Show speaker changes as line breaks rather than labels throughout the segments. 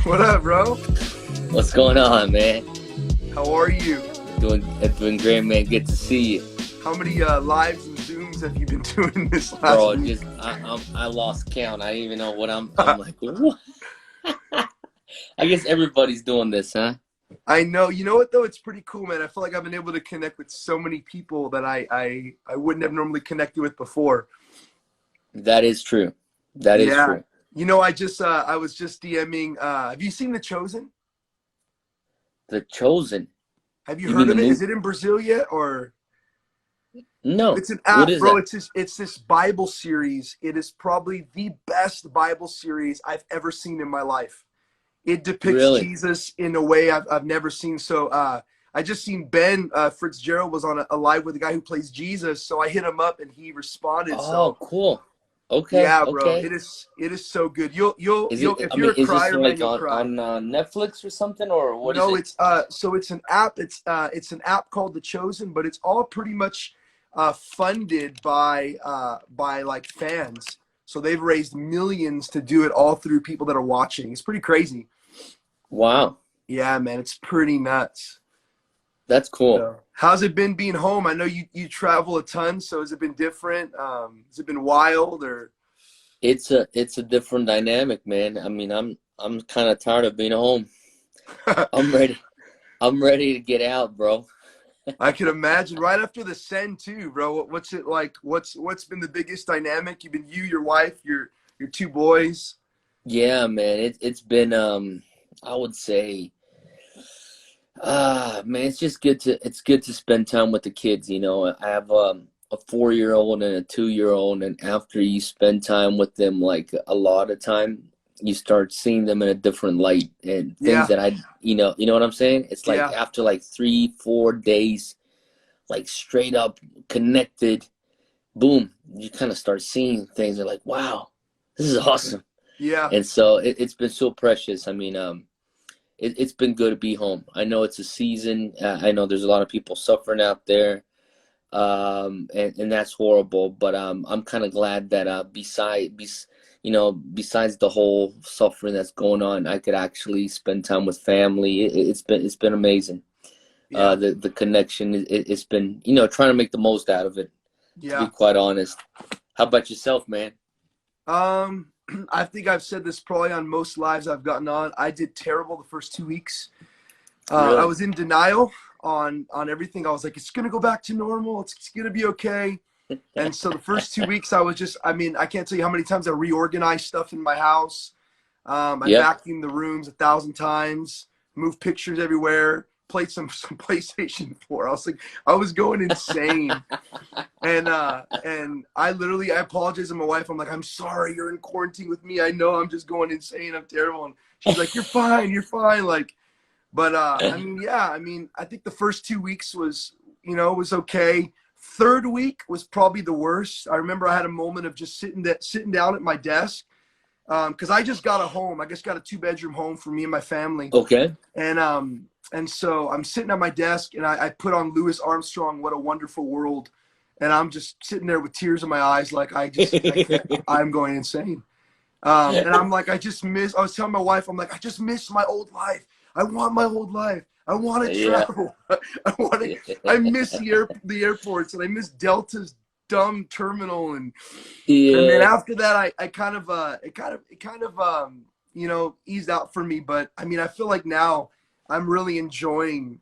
What up, bro?
What's going on, man?
How are you?
Doing great, man. Good to see you,
How many lives and Zooms have you been doing this last
bro.
week?
I lost count. I didn't even know what I'm like. What? I guess everybody's doing this, huh?
I know. You know what, though? It's pretty cool, man. I feel like I've been able to connect with so many people that I wouldn't have normally connected with before.
That is true. That is
Yeah.
true.
You know, I was just DMing. Have you seen The Chosen?
The Chosen.
Have you
You mean
heard
the
of it?
movie?
Is it in Brazil yet, or?
No.
It's an
What
app,
is
bro.
that?
It's this Bible series. It is probably the best Bible series I've ever seen in my life. It depicts
Really?
Jesus in a way I've never seen. So I just seen Ben Fitzgerald was on a live with the guy who plays Jesus. So I hit him up and he responded.
Oh,
So
cool. Okay.
yeah, bro,
Okay.
it is so good. You'll
Is it?
if
I
you're
mean,
a
is this
crier, man,
like
you'll cry.
on Netflix or something, or what is
No,
it?
it's so it's an app. It's an app called The Chosen, but it's all pretty much funded by like fans. So they've raised millions to do it all through people that are watching. It's pretty crazy.
Wow,
Yeah, man, it's pretty nuts.
that's cool.
So, how's it been being home? I know you travel a ton, so has it been different? Has it been wild or?
It's a different dynamic, man. I mean, I'm kind of tired of being home. I'm ready. I'm ready to get out, bro.
I can imagine right after the send too, bro. What's it like? What's been the biggest dynamic? You've been your wife, your two boys.
Yeah, man. It's been I would say man, it's good to spend time with the kids, you know. I have a 4-year-old and a 2-year-old, and after you spend time with them like a lot of time, you start seeing them in a different light and things
Yeah,
that you know what I'm saying? It's like
yeah,
after like 3-4 days like straight up connected, boom, you kind of start seeing things. You're like, wow, this is awesome.
yeah,
And so it's been so precious. I mean, it's been good to be home. I know it's a season. I know there's a lot of people suffering out there, and that's horrible. But I'm kind of glad that besides the whole suffering that's going on, I could actually spend time with family. It's been amazing.
yeah,
The connection, it's been, trying to make the most out of it, to be
yeah.
quite honest. How about yourself, man?
Um, I think I've said this probably on most lives I've gotten on. I did terrible the first 2 weeks. I
Really?
was in denial on everything. I was like, it's gonna go back to normal. It's gonna be okay. And so the first 2 weeks, I mean, I can't tell you how many times I reorganized stuff in my house. I
Yep.
vacuumed the rooms 1,000 times, moved pictures everywhere, played some PlayStation 4. I was going insane. And I apologized to my wife. I'm like, I'm sorry, you're in quarantine with me. I know I'm just going insane. I'm terrible. And she's like, you're fine, you're fine. Like, but I mean, yeah, I mean, I think the first 2 weeks was okay. Third week was probably the worst. I remember I had a moment of just sitting down at my desk because I just got a home. I just got a 2-bedroom home for me and my family.
Okay.
And so I'm sitting at my desk and I put on Louis Armstrong, What a Wonderful World. And I'm just sitting there with tears in my eyes. Like I can't, I'm going insane. And I'm like, I was telling my wife, I'm like, I just miss my old life. I want my old life. I want to
Yeah.
travel. I miss the airports, and I miss Delta's dumb terminal. And then
Yeah.
after that, I kind of, eased out for me. But I mean, I feel like now I'm really enjoying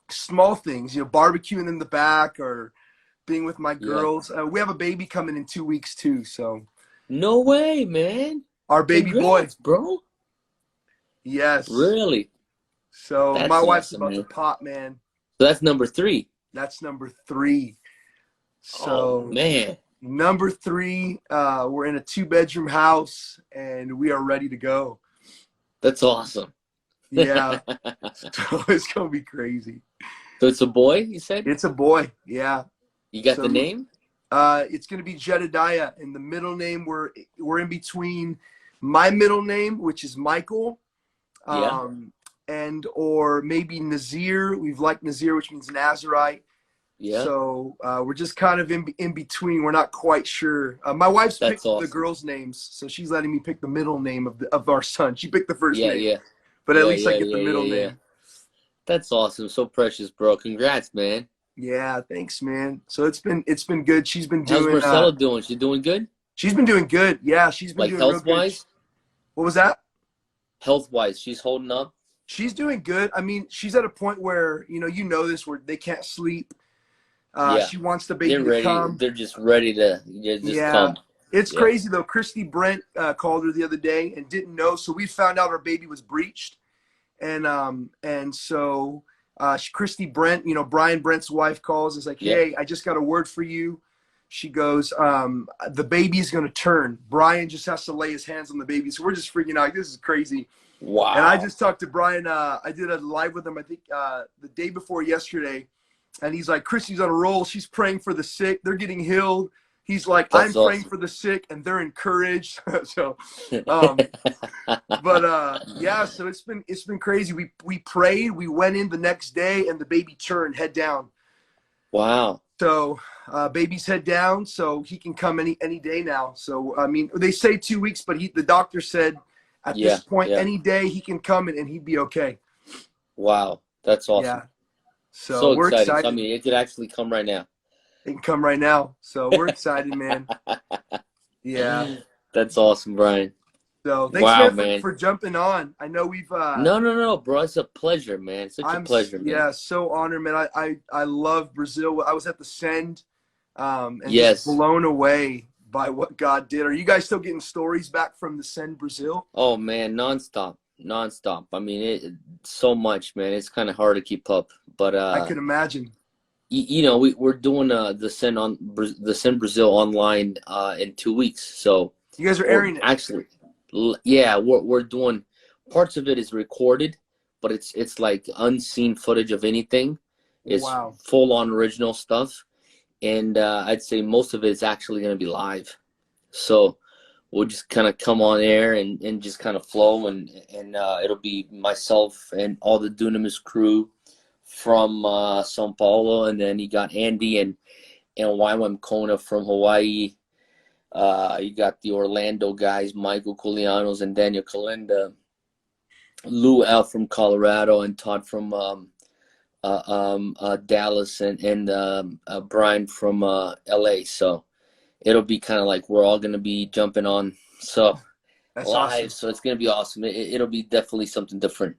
small things, barbecuing in the back or being with my
Yeah.
girls. We have a baby coming in 2 weeks too. So
No way, man.
our baby boy.
Congrats, bro.
Yes.
Really?
So my
That's
wife's
awesome,
about to
man.
pop, man.
So that's number 3.
That's number 3.
Oh,
So
man.
number 3, we're in a 2-bedroom house and we are ready to go.
That's awesome.
Yeah. So it's gonna be crazy.
So it's a boy, you said?
It's a boy. Yeah.
You got
So
the name?
it's gonna be Jedediah, and the middle name we're in between my middle name, which is Michael,
Yeah.
and or maybe Nazir. We've liked Nazir, which means Nazarite.
Yeah.
So we're just kind of in between. We're not quite sure. My wife's
That's
picked the
awesome.
girls' names, so she's letting me pick the middle name of our son. She picked the first
Yeah,
name,
yeah.
but at
Yeah,
least I
yeah,
get the
yeah, yeah,
middle
yeah.
name.
That's awesome. So precious, bro. Congrats, man.
Yeah, thanks, man. So it's been good.
How's Marcella doing? She doing good?
She's been doing good. Yeah, she's been
Like
doing real
health
good.
wise?
What was that?
Health wise, she's holding up.
She's doing good. I mean, she's at a point where you know this, where they can't sleep.
Yeah.
She wants the baby
They're
to
ready.
come.
They're just ready to just
Yeah.
come.
It's
Yeah.
crazy though. Christy Brent called her the other day and didn't know, so we found out her baby was breached, and so Christy Brent, Brian Brent's wife, calls. Is like,
Yeah.
hey, I just got a word for you. She goes, the baby's gonna turn. Brian just has to lay his hands on the baby. So we're just freaking out. Like, this is crazy. And I
Wow.
just talked to Brian. I did a live with him, I think, the day before yesterday. And he's like, Christy's on a roll. She's praying for the sick. They're getting healed. He's like, I'm
That's
praying
awesome.
for the sick and they're encouraged. So, but yeah, so it's been crazy. We prayed, we went in the next day and the baby turned head down.
Wow.
So baby's head down, so he can come any day now. So I mean, they say 2 weeks, but the doctor said at
Yeah.
this point,
Yeah.
any day he can come and he'd be okay.
Wow. That's awesome.
Yeah. So
So
we're
exciting. So, I
excited.
mean, it could actually come right now.
It can come right now. So we're excited, man. Yeah.
That's awesome, Brian.
So thanks,
Wow,
man, for,
man.
for jumping on. I know we've
No, no, no, bro. It's a pleasure, man. Such a pleasure, man.
yeah, so honored, man. I love Brazil. I was at the Send, and just
Yes.
blown away by what God did. Are you guys still getting stories back from the Send Brazil?
Oh, man, nonstop, nonstop. I mean, so much, man. It's kind of hard to keep up, but
I can imagine.
we're doing the Send Brazil online in 2 weeks. So
You guys are
we're
airing it.
actually, yeah, we're doing parts of it is recorded, but it's like unseen footage of anything. It's
Wow.
full on original stuff, and I'd say most of it is actually going to be live. So we'll just kind of come on air and just kind of flow, and it'll be myself and all the Dunamis crew from São Paulo, and then you got Andy and YWAM Kona from Hawaii. You got the Orlando guys, Michael Koulianos and Daniel Kalinda, Lou L from Colorado, and Todd from Dallas, and Brian from LA. So it'll be kind of like we're all going to be jumping on
That's
live.
awesome.
So it's going to be awesome. It'll be definitely something different.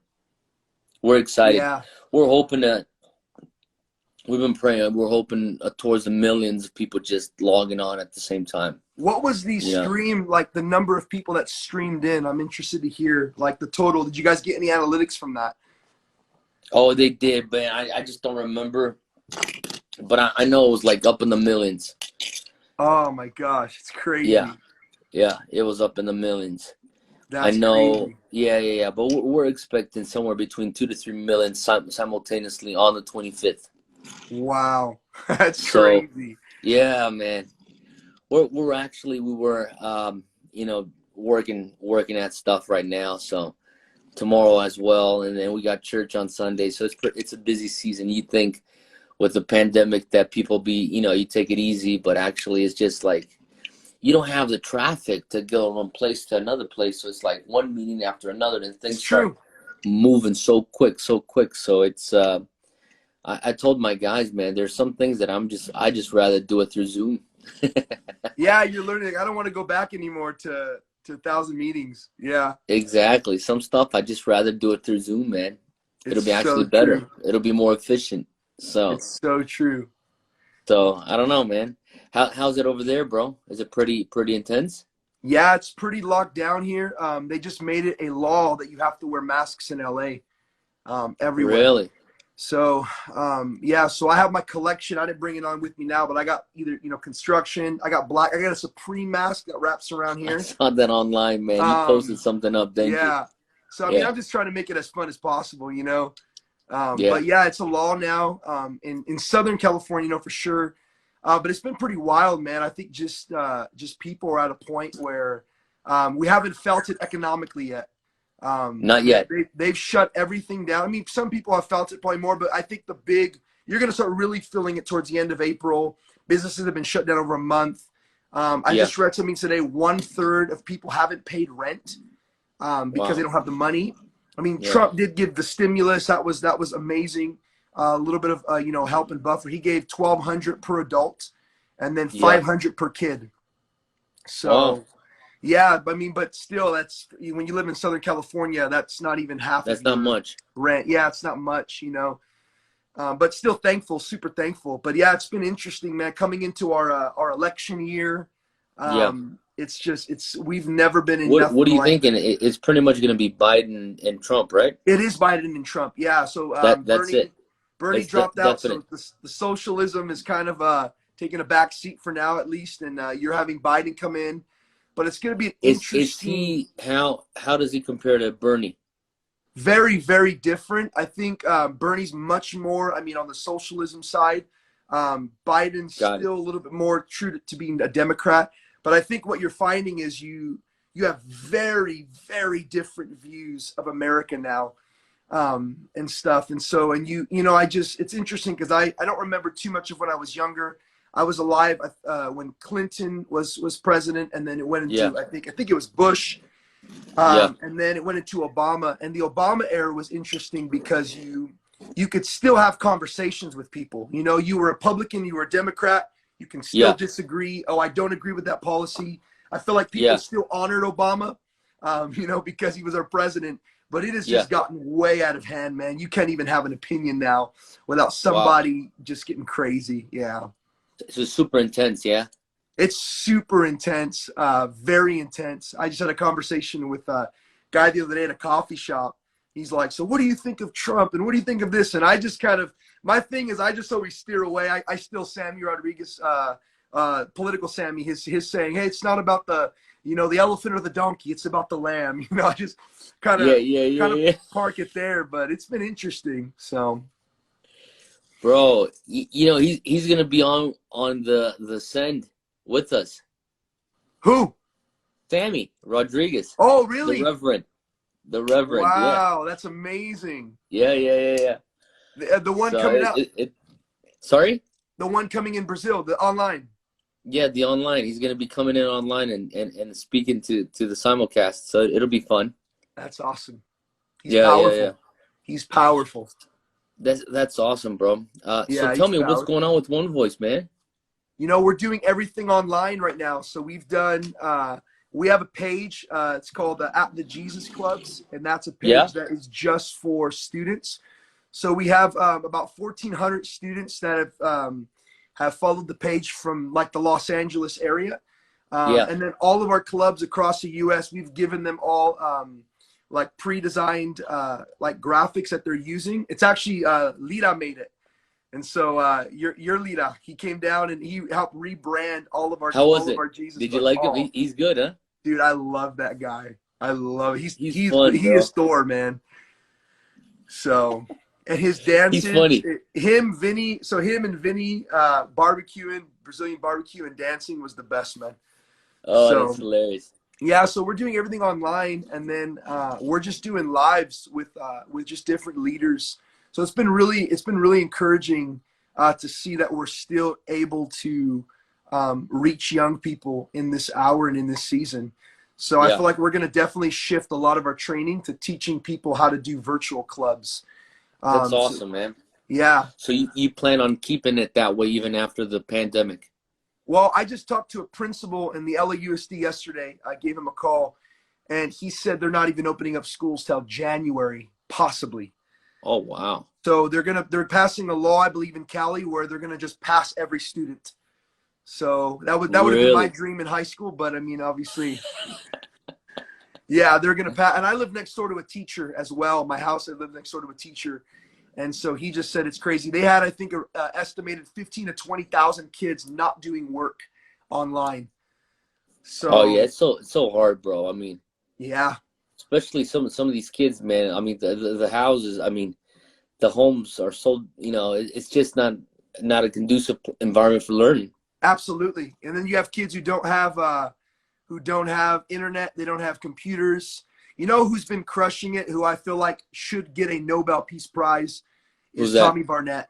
We're excited.
Yeah.
We're hoping that we've been praying. We're hoping towards the millions of people just logging on at the same time.
What was the stream, like the number of people that streamed in? I'm interested to hear, like, the total. Did you guys get any analytics from that?
Oh, they did, but I just don't remember. But I know it was like up in the millions.
Oh my gosh, it's crazy.
Yeah, it was up in the millions.
That's
I know.
crazy.
Yeah. But we're expecting somewhere between 2 to 3 million simultaneously on the 25th.
Wow, that's
So,
crazy.
yeah, man. We were working at stuff right now. So tomorrow as well, and then we got church on Sunday. So it's a busy season. You think with the pandemic that people be you take it easy, but actually it's just like you don't have the traffic to go from one place to another place. So it's like one meeting after another, and things start moving so quick. So it's I told my guys, man, there's some things that I just rather do it through Zoom.
Yeah, you're learning. I don't want to go back anymore to 1,000 meetings. Yeah.
Exactly. Some stuff I just rather do it through Zoom, man. It'll be actually better.
True.
It'll be more efficient. So
it's so true.
So I don't know, man. How's it over there, bro? Is it pretty intense?
Yeah, it's pretty locked down here. They just made it a law that you have to wear masks in LA, everywhere.
Really?
So, yeah, so I have my collection. I didn't bring it on with me now, but I got either, construction. I got a Supreme mask that wraps around here.
I saw that online, man. You posted something up, didn't you?
Yeah. So, I mean, I'm just trying to make it as fun as possible, But yeah, it's a law now, in Southern California, for sure. But it's been pretty wild, man. I think just people are at a point where, we haven't felt it economically yet.
Not yet.
They've shut everything down. I mean, some people have felt it probably more, but I think the big you're going to start really feeling it towards the end of April. Businesses have been shut down over a month. I just read something today, 1/3 of people haven't paid rent because they don't have the money. I mean, Trump did give the stimulus. That was amazing. A little bit of, help and buffer. He gave $1,200 per adult and then $500 per kid. So, but still, that's when you live in Southern California, that's not even half.
That's not much
rent. Yeah, it's not much, but still thankful, super thankful. But yeah, it's been interesting, man. Coming into our election year, we've never been in.
What are you thinking? It's pretty much going to be Biden and Trump, right?
It is Biden and Trump. Yeah. So Bernie dropped out. So the socialism is kind of taking a back seat for now, at least, and you're having Biden come in. But it's going to be an interesting.
How does he compare to Bernie?
Very, very different. I think Bernie's much more, on the socialism side. Biden's still a little bit more true to being a Democrat. But I think what you're finding is you have very, very different views of America now and stuff. And so, it's interesting because I don't remember too much of when I was younger. I was alive when Clinton was president, and then it went into I think it was Bush, and then it went into Obama. And the Obama era was interesting because you could still have conversations with people. You were a Republican, you were a Democrat, you can still disagree. Oh, I don't agree with that policy. I feel like people still honored Obama, because he was our president. But it has just gotten way out of hand, man. You can't even have an opinion now without somebody just getting crazy. Yeah.
So it's super intense, yeah?
It's super intense, very intense. I just had a conversation with a guy the other day at a coffee shop. He's like, so what do you think of Trump? And what do you think of this? And I just my thing is I just always steer away. I still Sammy Rodriguez, political Sammy, his saying, hey, it's not about the elephant or the donkey. It's about the lamb. I just kind of park it there. But it's been interesting, so.
Bro, he's gonna be on the send with us.
Who?
Sammy Rodriguez.
Oh, really?
The Reverend.
Wow, that's amazing.
Yeah.
The one coming out.
Sorry?
The one coming in Brazil, the online.
Yeah, the online. He's gonna be coming in online and speaking to the simulcast. So it'll be fun.
That's awesome. He's powerful. Yeah. He's powerful.
That's awesome, bro. So tell me, what's going on with One Voice, man?
We're doing everything online right now. So we've done, we have a page. It's called At the Jesus Clubs, and that's a page that is just for students. So we have about 1,400 students that have followed the page from like the Los Angeles area. And then all of our clubs across the U.S., we've given them all like pre-designed like graphics that they're using. It's actually Lira made it. And so your Lira, he came down and he helped rebrand all of our our Jesus.
Did you like him? He's good, huh?
Dude, I love that guy. I love he's
fun,
he is Thor, man. So, and his dances,
he's funny.
Him and Vinny barbecuing, Brazilian barbecue and dancing was the best, man.
Oh, that's hilarious.
Yeah, so we're doing everything online, and then we're just doing lives with just different leaders. So it's been really encouraging to see that we're still able to reach young people in this hour and in this season. So I feel like we're going to definitely shift a lot of our training to teaching people how to do virtual clubs.
That's awesome, man.
Yeah.
So you plan on keeping it that way even after the pandemic?
Well, I just talked to a principal in the LAUSD yesterday. I gave him a call, and he said they're not even opening up schools till January, possibly.
Oh, wow.
So they're passing a law, I believe, in Cali where they're gonna just pass every student. So that would have been my dream in high school, but I mean, obviously, yeah, they're gonna pass. And I live next door to a teacher as well. My house, I live next door to a teacher. And so he just said it's crazy. They had, I think, estimated 15 to 20,000 kids not doing work online. So.
Oh yeah, it's so hard, bro. I mean.
Yeah.
Especially some of these kids, man. I mean, the houses. I mean, the homes are so. It's just not a conducive environment for learning.
Absolutely. And then you have kids who don't have internet. They don't have computers. You know who's been crushing it, who I feel like should get a Nobel Peace Prize, is Tommy Barnett.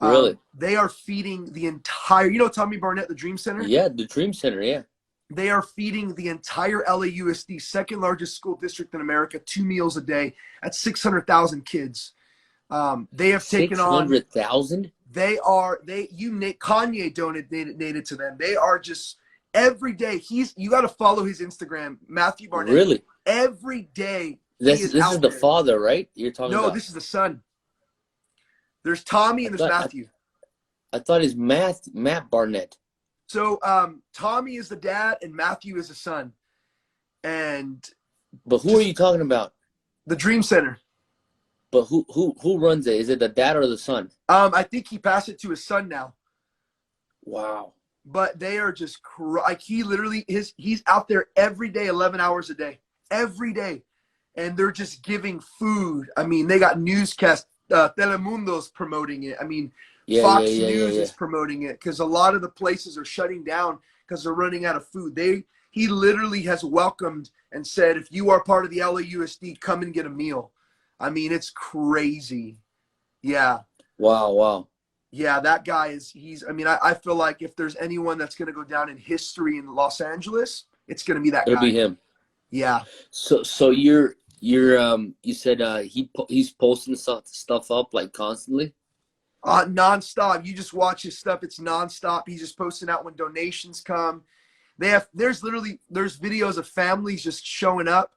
Really?
They are feeding the entire, you know, Tommy Barnett, the Dream Center?
Yeah, the Dream Center, yeah.
They are feeding the entire LAUSD, second largest school district in America, 2 meals a day at 600,000 kids. They have taken on
600,000?
Kanye donated to them. They are just every day. You got to follow his Instagram, Matthew Barnett.
Really?
Every day
This is the
there.
father, right? You're talking
No,
about?
this is the son. There's Tommy and there's Matthew.
I thought it's Matt Barnett.
So Tommy is the dad and Matthew is the son.
But who are you talking about?
The Dream Center.
But who runs it? Is it the dad or the son?
I think he passed it to his son now.
Wow.
But they are just like he's out there every day, 11 hours a day, every day, and they're just giving food. I mean, they got newscasts. Telemundo's promoting it. I mean, Fox News is promoting it because a lot of the places are shutting down because they're running out of food. He literally has welcomed and said, if you are part of the LAUSD, come and get a meal. I mean, it's crazy. Yeah.
Wow.
Yeah, that guy I feel like if there's anyone that's going to go down in history in Los Angeles, it's going to be that guy.
It'll be him.
Yeah.
So you said he's posting stuff up like constantly?
Nonstop. You just watch his stuff. It's nonstop. He's just posting out when donations come. There's videos of families just showing up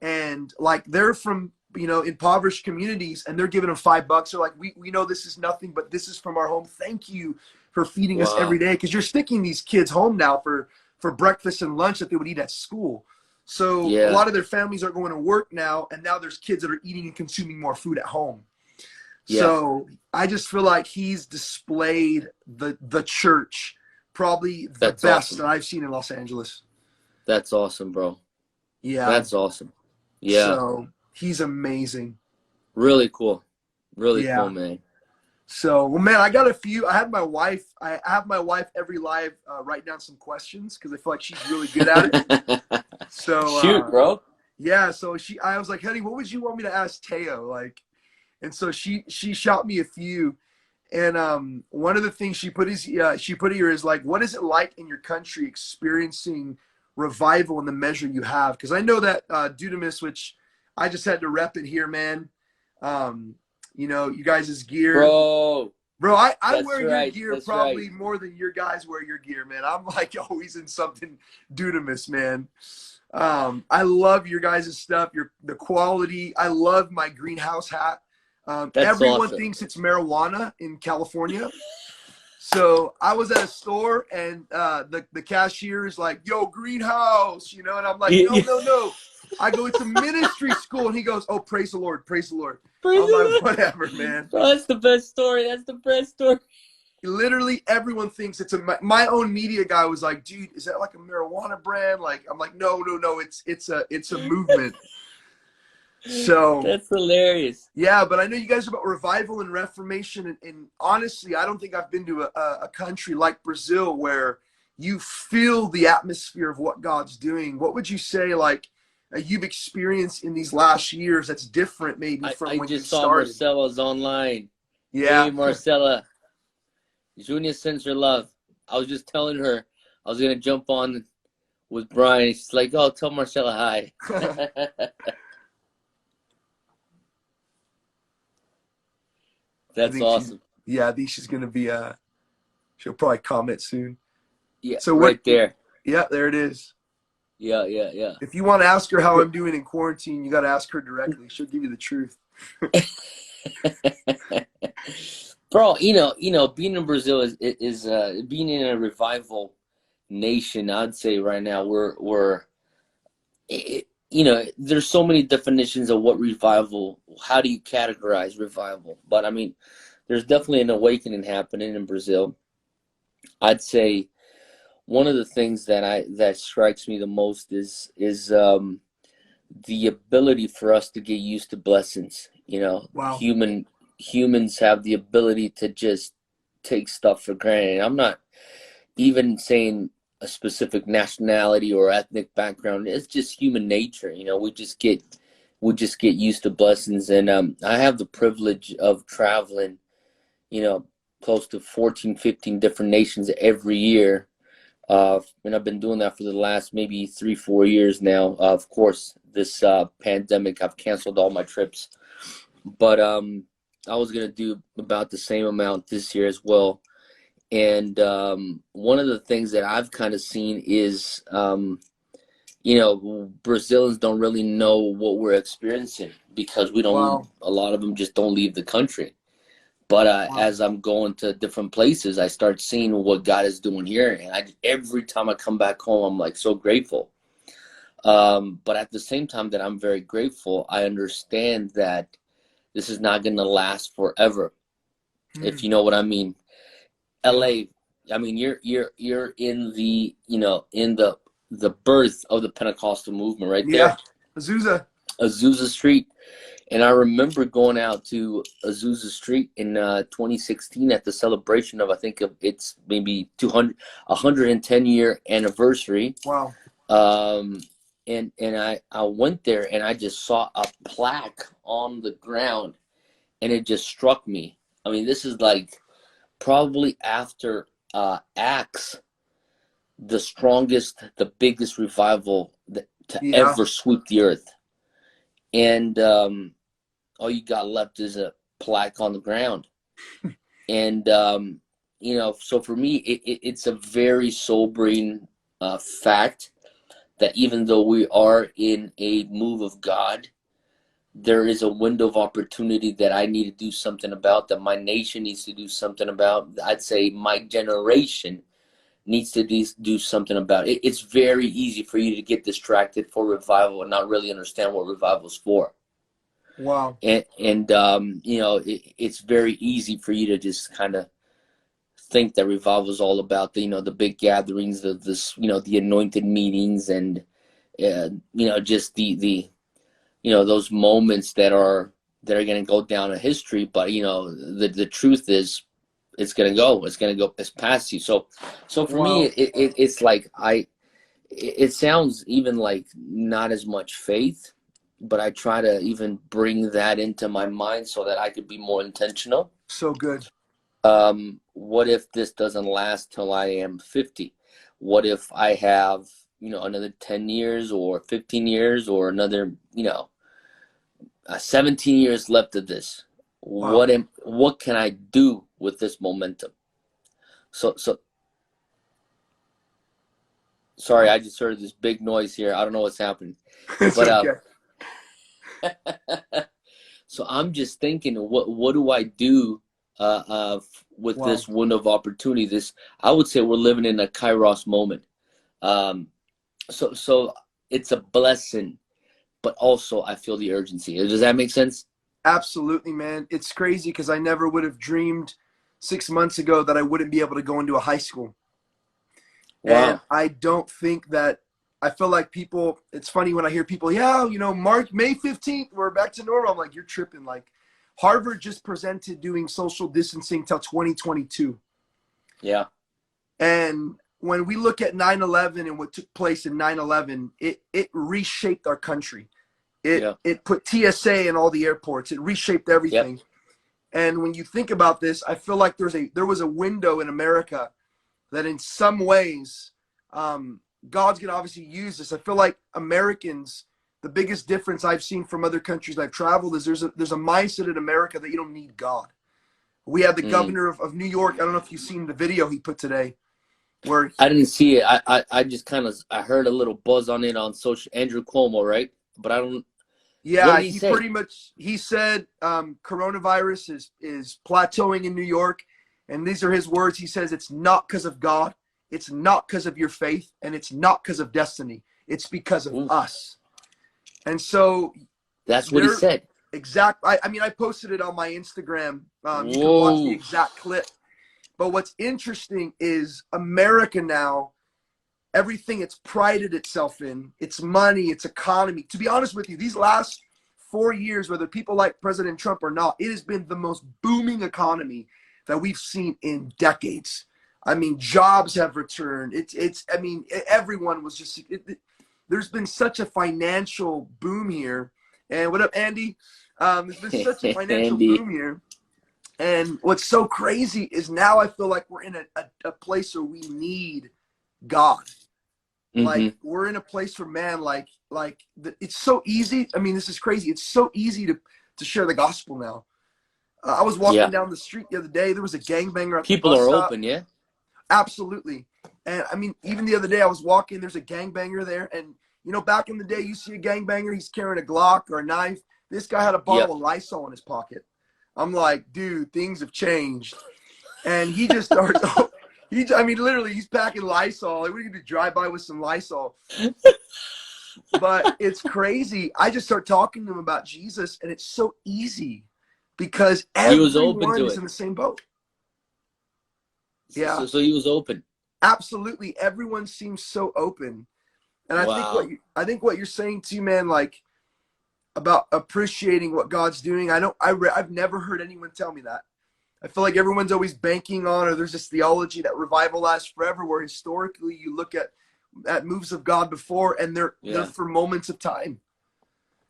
and like they're from, you know, impoverished communities and they're giving them $5. They're like, we know this is nothing, but this is from our home. Thank you for feeding us every day. Cause you're sticking these kids home now for breakfast and lunch that they would eat at school. So a lot of their families are going to work now. And now there's kids that are eating and consuming more food at home. Yeah. So I just feel like he's displayed the church, probably the best that I've seen in Los Angeles.
That's awesome, bro.
Yeah.
That's awesome. Yeah.
So he's amazing.
Really cool. Really cool, man.
So, well, man, I got a few. I have my wife every live write down some questions because I feel like she's really good at it. So
shoot, bro.
Yeah. So I was like, honey, what would you want me to ask Teo? Like, and so she shot me a few. And one of the things she put here is like, what is it like in your country experiencing revival in the measure you have? Because I know that Dunamis, which I just had to rep it here, man. You know, you guys' gear. Bro, I wear your gear probably more than your guys wear your gear, man. I'm like always in something Dunamis, man. I love your guys' stuff, the quality. I love my greenhouse hat. Everyone thinks it's marijuana in California. So I was at a store and the cashier is like, yo, greenhouse, you know, and I'm like, no. I go, it's a ministry school. And he goes, oh, praise the Lord, praise the Lord. I'm like, whatever, man.
Bro, that's the best story. That's the best story.
Literally everyone thinks it's my own media guy was like, dude, is that like a marijuana brand? Like, I'm like, no, it's a movement. So
that's hilarious.
Yeah, but I know you guys are about revival and reformation, and honestly, I don't think I've been to a country like Brazil where you feel the atmosphere of what God's doing. What would you say, like, you've experienced in these last years that's different maybe from when you started? I just saw
Marcella's online.
Yeah.
Hey, Marcella. Junior sends her love. I was just telling her I was going to jump on with Brian. She's like, oh, tell Marcella hi. That's awesome.
I think she's going to be, she'll probably comment soon.
Yeah, so right there.
Yeah, there it is.
Yeah.
If you want to ask her how I'm doing in quarantine, you got to ask her directly. She'll give you the truth.
Bro, you know, being in Brazil is being in a revival nation. I'd say right now there's so many definitions of what revival. How do you categorize revival? But I mean, there's definitely an awakening happening in Brazil. I'd say one of the things that strikes me the most is the ability for us to get used to blessings. You know,
wow.
Humans have the ability to just take stuff for granted. I'm not even saying a specific nationality or ethnic background. It's just human nature. You know, we just get used to blessings. And I have the privilege of traveling, you know, close to 14, 15 different nations every year. And I've been doing that for the last maybe 3, 4 years now. Of course, this pandemic, I've canceled all my trips, but I was gonna do about the same amount this year as well. And one of the things that I've kind of seen is, Brazilians don't really know what we're experiencing because we don't.
Wow.
A lot of them just don't leave the country. But
Wow.
as I'm going to different places, I start seeing what God is doing here, and every time I come back home, I'm like so grateful. But at the same time that I'm very grateful, I understand that this is not going to last forever, if
Hmm.
you know what I mean.
Yeah.
LA, I mean, you're in the in the birth of the Pentecostal movement right
Yeah.
there,
Azusa.
Azusa Street. And I remember going out to Azusa Street in 2016 at the celebration of, I think of it's maybe 110-year anniversary.
Wow.
Um, and I went there and I just saw a plaque on the ground, and it just struck me. I mean, this is like probably after Acts, the strongest, the biggest revival to
Yeah.
ever sweep the earth. And all you got left is a plaque on the ground. And so for me, it's a very sobering fact that even though we are in a move of God, there is a window of opportunity that I need to do something about, that my nation needs to do something about. I'd say my generation needs to do something about it. It's very easy for you to get distracted for revival and not really understand what revival is for.
Wow.
And it's very easy for you to just kind of think that revival is all about the big gatherings, the anointed meetings, and just the those moments that are going to go down in history. But the truth is, it's going to go it's past you. So for me,
Wow.
it's like it sounds even like not as much faith, but I try to even bring that into my mind so that I could be more intentional.
So good.
What if this doesn't last till I am 50? What if I have, another 10 years or 15 years or another, 17 years left of this?
Wow.
What can I do with this momentum? So sorry,
Wow.
I just heard this big noise here. I don't know what's happening.
It's
But
okay.
so I'm just thinking, what do I do with
Wow.
this window of opportunity? I would say we're living in a Kairos moment. Um, so it's a blessing, but also I feel the urgency. Does that make sense?
Absolutely, man. It's crazy because I never would have dreamed 6 months ago that I wouldn't be able to go into a high school. And
Wow.
I don't think that I feel like people, it's funny when I hear people, yeah, May 15th, we're back to normal. I'm like, you're tripping. Like, Harvard just presented doing social distancing till 2022.
Yeah.
And when we look at 9/11 and what took place in 9/11, it reshaped our country. It
Yeah.
it put TSA in all the airports. It reshaped
Yep.
everything. And when you think about this, I feel like there was a window in America that in some ways, God's gonna obviously use this. I feel like Americans, the biggest difference I've seen from other countries I've traveled is there's a mindset in America that you don't need God. We had the
Mm.
governor of New York. I don't know if you've seen the video he put today, where
I didn't see it. I just kind of I heard a little buzz on it on social. Andrew Cuomo, right? But I don't. What
yeah,
did he say?
he said coronavirus is plateauing in New York, and these are his words. He says it's not because of God, it's not because of your faith, and it's not because of destiny. It's because of
Ooh,
us. And so
that's what he
they're
said.
I mean, I posted it on my Instagram. You can watch the
Whoa.
exact clip. But what's interesting is America now, everything it's prided itself in, its money, its economy. To be honest with you, these last 4 years, whether people like President Trump or not, it has been the most booming economy that we've seen in decades. I mean, jobs have returned. I mean, everyone was just, there's been such a financial boom here. And what up, Andy? There's been such a financial
Andy.
boom here. And what's so crazy is now I feel like we're in a place where we need God. Like
Mm-hmm.
we're in a place where, man, it's so easy. I mean, this is crazy. It's so easy to share the gospel now. I was walking
Yeah.
down the street the other day. There was a gangbanger at the
People
bus
are
stop.
open, yeah?
Absolutely. And I mean, even the other day I was walking, there's a gangbanger there. And, back in the day, you see a gangbanger, he's carrying a Glock or a knife. This guy had a
Yep.
bottle of Lysol in his pocket. I'm like, dude, things have changed. And he just starts, literally, he's packing Lysol. Like, what are you going to drive by with some Lysol? But it's crazy. I just start talking to him about Jesus, and it's so easy because
He was open
everyone
to
is
it.
in the same boat. Yeah,
So he was open.
absolutely. Everyone seems so open. And
Wow.
I think what you're saying too, man, like about appreciating what God's doing. I've never heard anyone tell me that. I feel like everyone's always banking on, or there's this theology that revival lasts forever, where historically you look at moves of God before, and they're
Yeah.
for moments of time.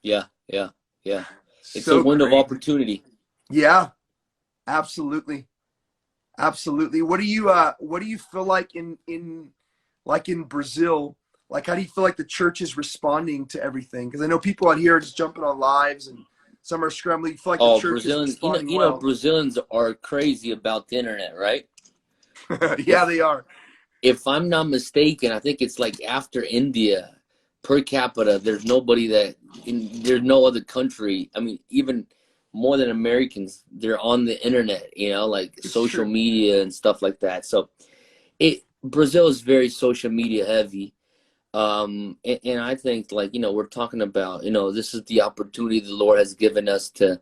Yeah. Yeah. Yeah. It's a
So
window of
crazy.
opportunity.
Yeah, absolutely. Absolutely. What do you feel like in Brazil? Like, how do you feel like the church is responding to everything? Because I know people out here are just jumping on lives, and some are scrambling. You feel like the
Oh,
church is
Brazilians,
responding
you know,
well?
Brazilians are crazy about the internet, right?
Yeah,
If
they are.
if I'm not mistaken, I think it's like after India, per capita, there's no other country. I mean, even more than Americans, they're on the internet, like
It's
social
true.
media and stuff like that. So Brazil is very social media heavy. And I think, like, we're talking about, this is the opportunity the Lord has given us to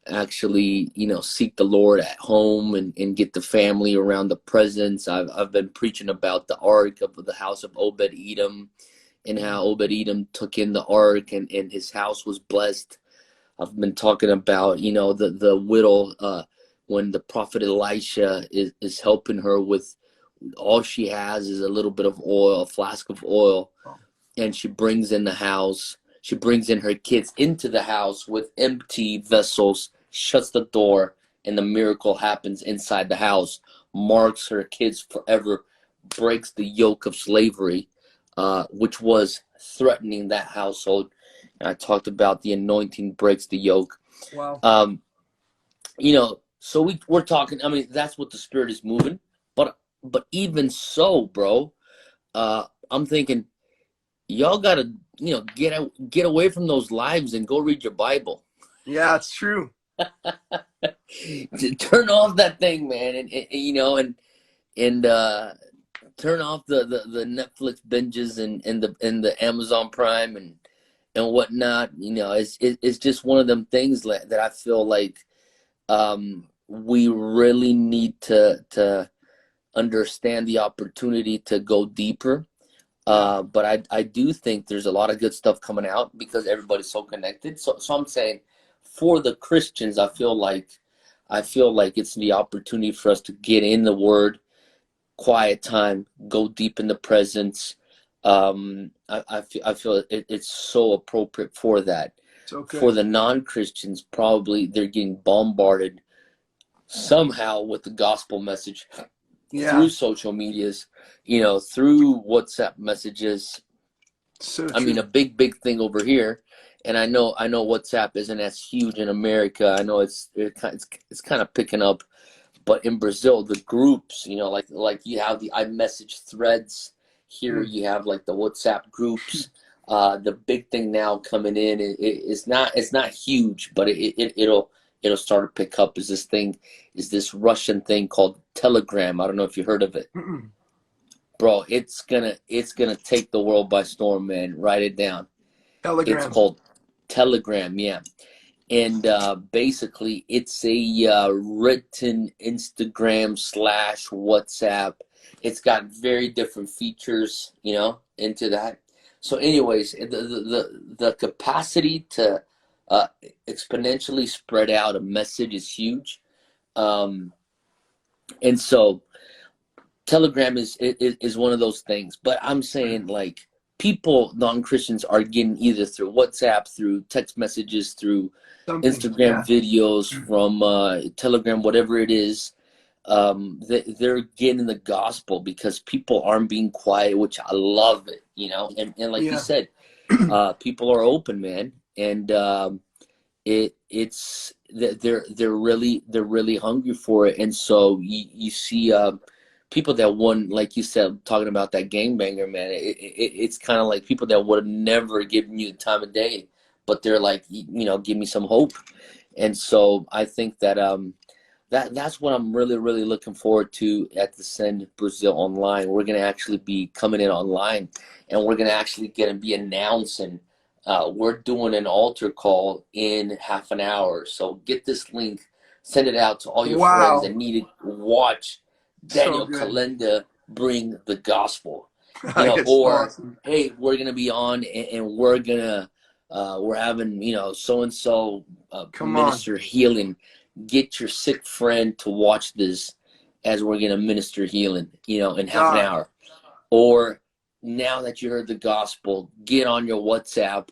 actually, seek the Lord at home and get the family around the presence. I've been preaching about the ark of the house of Obed Edom, and how Obed Edom took in the ark, and his house was blessed. I've been talking about, the widow, when the prophet Elisha is helping her with, all she has is a little bit of oil, a flask of oil, and she brings in the house. She brings in her kids into the house with empty vessels, shuts the door, and the miracle happens inside the house, marks her kids forever, breaks the yoke of slavery, which was threatening that household. And I talked about the anointing breaks the yoke.
Wow.
So we're talking, I mean, that's what the Spirit is moving. But even so, bro, I'm thinking, y'all gotta, get away from those lives and go read your Bible.
Yeah, it's true.
Turn off that thing, man, and turn off the Netflix binges and the Amazon Prime and whatnot. It's just one of them things that I feel like we really need to understand the opportunity to go deeper. But I do think there's a lot of good stuff coming out because everybody's so connected. So I'm saying, for the Christians, I feel like it's the opportunity for us to get in the Word, quiet time, go deep in the presence. I feel it's so appropriate for that.
So
For
good.
the non-Christians, probably they're getting bombarded somehow with the gospel message
Yeah.
through social medias, through WhatsApp messages.
So
I mean,
true.
a big thing over here, and I know WhatsApp isn't as huge in America. I know it's kind of picking up, but in Brazil, the groups, like you have the iMessage threads. Here you have like the WhatsApp groups. The big thing now coming in, it's not huge, but it'll start to pick up. Is this Russian thing called Telegram? I don't know if you heard of it.
Mm-mm.
Bro, it's gonna take the world by storm, man. Write it down. It's
Telegram.
called Telegram, yeah. And basically, it's a written Instagram / WhatsApp. It's got very different features, into that. So, anyways, the capacity to exponentially spread out a message is huge. And so Telegram is one of those things. But I'm saying, like, people, non-Christians, are getting either through WhatsApp, through text messages, through
Something.
Instagram
Yeah.
videos, from Telegram, whatever it is. They're getting the gospel because people aren't being quiet, which I love it, and like you
Yeah.
said, people are open, man, and they're really hungry for it. And so you see people that won, like you said, talking about that gangbanger, man. It's kind of like people that would have never given you the time of day, but they're like, give me some hope. And so I think that that's what I'm really, really looking forward to at the Send Brazil Online. We're going to actually be coming in online, and we're going to actually get and be announcing. We're doing an altar call in half an hour. So get this link, send it out to all your friends
Wow.
that need to watch
So
Daniel
good.
Kalenda bring the gospel.
It's
Or,
awesome.
hey, we're going to be on, and we're having, so-and-so
Come on.
minister healing. Get your sick friend to watch this as we're going to minister healing, in half an
God.
hour. Or now that you heard the gospel, get on your WhatsApp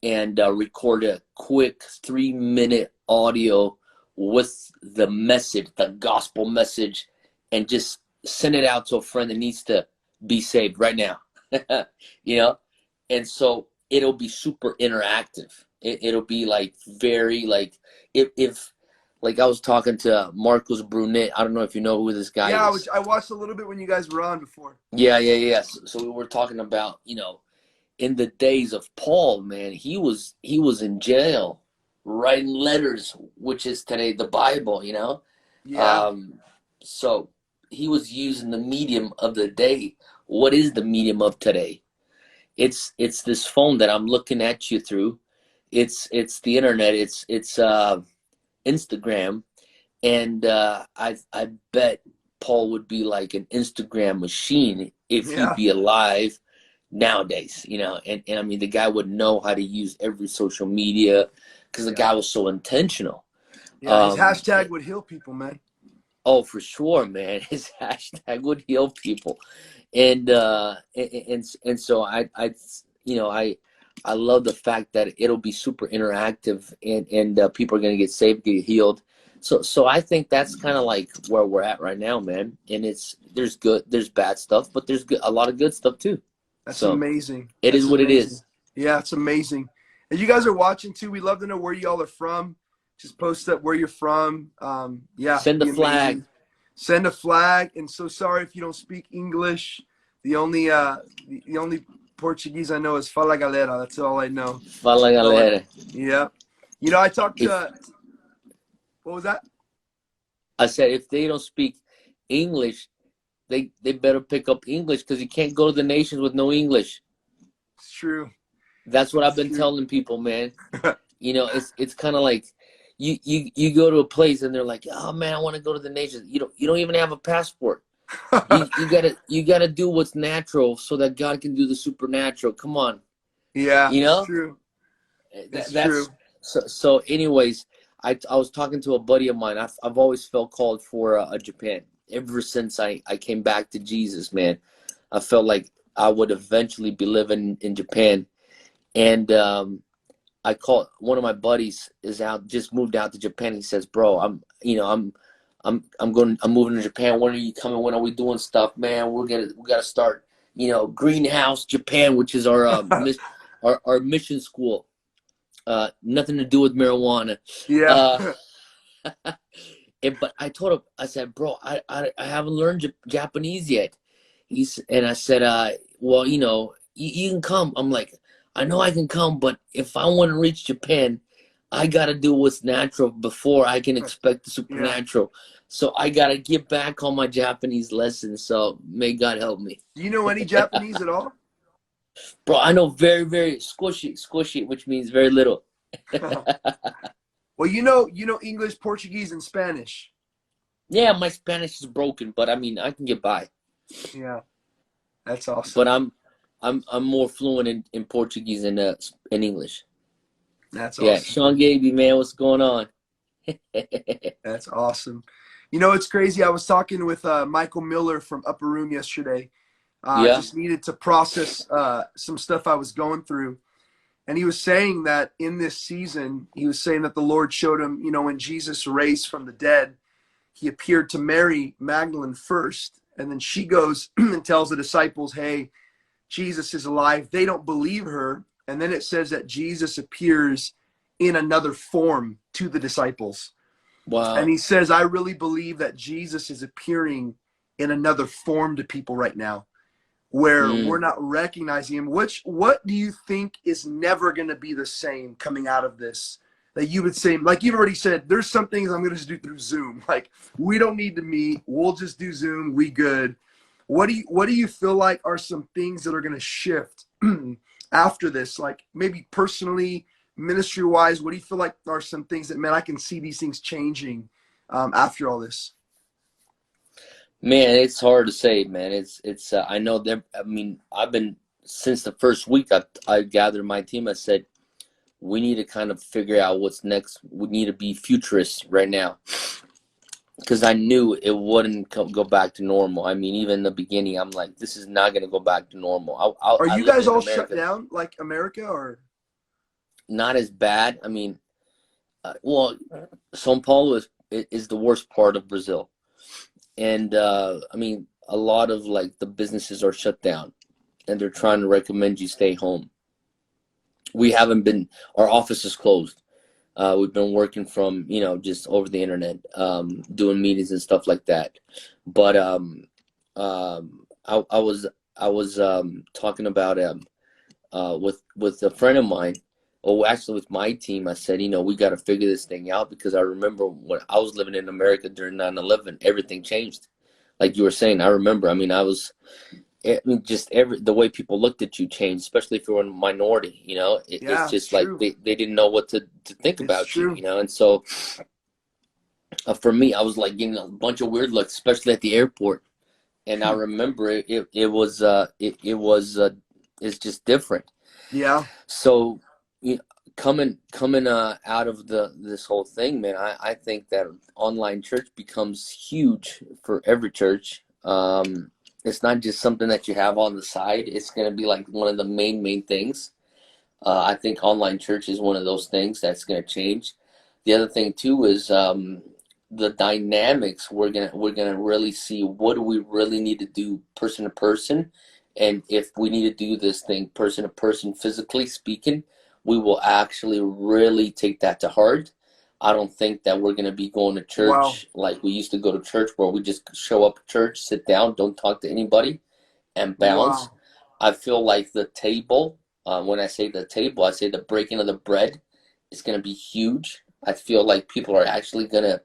and record a quick 3-minute audio with the message, the gospel message, and just send it out to a friend that needs to be saved right now. And so it'll be super interactive. It'll be like very like if like I was talking to Marcos Brunet. I don't know if you know who this guy
Yeah,
is.
I watched a little bit when you guys were on before.
Yeah. So we were talking about, in the days of Paul, man, he was in jail writing letters, which is today the Bible.
Yeah.
Um, so he was using the medium of the day. What is the medium of today? It's this phone that I'm looking at you through. It's the internet. It's Instagram, and I bet Paul would be like an Instagram machine if he'd
Yeah.
be alive nowadays, and I mean, the guy would know how to use every social media because the
Yeah.
guy was so intentional.
Yeah. His
Um,
hashtag would heal people, man.
oh, for sure, man. His hashtag would heal people, and so I love the fact that it'll be super interactive, and people are gonna get saved, get healed. So I think that's kind of like where we're at right now, man. And there's bad stuff, but there's a lot of good stuff too.
That's
So
amazing.
it is
That's
what it
amazing.
is.
Yeah, it's amazing. And you guys are watching too. We'd love to know where y'all are from. Just post up where you're from. Yeah,
Send the
be
flag.
amazing. Send a flag. And so sorry if you don't speak English. The only Portuguese I know is Fala Galera. That's all I know.
Fala,
So,
galera.
yeah. I talked
If
to, what was that?
I said if they don't speak English, they better pick up English because you can't go to the nations with no English.
It's true.
That's what I've
It's
been
true.
telling people, man. It's kind of like you go to a place and they're like, oh man, I want to go to the nations. You don't even have a passport. You gotta do what's natural so that God can do the supernatural. Come on,
Yeah,
you
it's
know
true. It's true.
that's so. Anyways, I was talking to a buddy of mine. I've always felt called for a Japan ever since I came back to Jesus, man. I felt like I would eventually be living in Japan, and I called one of my buddies just moved out to Japan. He says, "Bro, I'm moving to Japan. When are you coming? When are we doing stuff, man? We gotta start, Greenhouse Japan, which is our mission school. Nothing to do with marijuana.
Yeah.
Uh, but I told him, I said, bro, I haven't learned Japanese yet. And I said, well, you can come. I'm like, I know I can come, but if I want to reach Japan, I got to do what's natural before I can expect the
Yeah.
supernatural. So I got to get back on my Japanese lessons. So may God help me.
Do you know any Japanese at all?
Bro, I know very, very squishy, which means very little.
Well, you know English, Portuguese, and Spanish.
Yeah, my Spanish is broken, but I mean, I can get by.
Yeah, that's awesome.
But I'm more fluent in Portuguese and in English.
That's
Yeah,
awesome.
Sean Gaby, man, what's going on?
That's awesome. It's crazy. I was talking with Michael Miller from Upper Room yesterday,
Yeah.
Just needed to process some stuff I was going through. And he was saying that in this season, he was saying that the Lord showed him, when Jesus raised from the dead, he appeared to Mary Magdalene first. And then she goes and tells the disciples, hey, Jesus is alive. They don't believe her. And then it says that Jesus appears in another form to the disciples. And
Wow.
he says, I really believe that Jesus is appearing in another form to people right now, where we're
Mm.
not recognizing him. What do you think is never going to be the same coming out of this? That you would say, like you've already said, there's some things I'm going to just do through Zoom. Like, we don't need to meet. We'll just do Zoom. We good. What do you feel like are some things that are going to shift after this? Like maybe personally, ministry wise, what do you feel like are some things that, man, I can see these things changing after all this?
Man, it's hard to say, man. It's I know that, I mean, I've been, since the first week I gathered my team. I said we need to kind of figure out what's next. We need to be futurists right now, because I knew it wouldn't go back to normal. I mean, even in the beginning, I'm like, this is not going to go back to normal.
Are
I
you
lived
guys
in
all shut
America,
down like America, or?
not as bad. I mean, well, São Paulo is the worst part of Brazil, and I mean, a lot of like the businesses are shut down, and they're trying to recommend you stay home. We haven't been. Our office is closed. We've been working from, just over the internet, doing meetings and stuff like that. But I was talking about with a friend of mine, or actually with my team. I said, we got to figure this thing out, because I remember when I was living in America during 9/11, everything changed. Like you were saying, I remember. I mean, just the way people looked at you changed, especially if you were a minority. It's
Yeah, it's
just like
true.
they didn't know what to think
It's
about you.
true.
And so for me, I was like getting a bunch of weird looks, especially at the airport. And I remember it's just different.
Yeah.
So, you know, coming out of this whole thing, man, I think that online church becomes huge for every church. It's not just something that you have on the side. It's going to be like one of the main things. I think online church is one of those things that's going to change. The other thing too is the dynamics. We're gonna really see what do we really need to do person to person, and if we need to do this thing person to person, physically speaking, we will actually really take that to heart. I don't think that we're gonna be going to
Wow.
church like we used to go to church, where we just show up at church, sit down, don't talk to anybody, and bounce.
Wow.
I feel like the table, when I say the table, I say the breaking of the bread is going to be huge. I feel like people are actually going to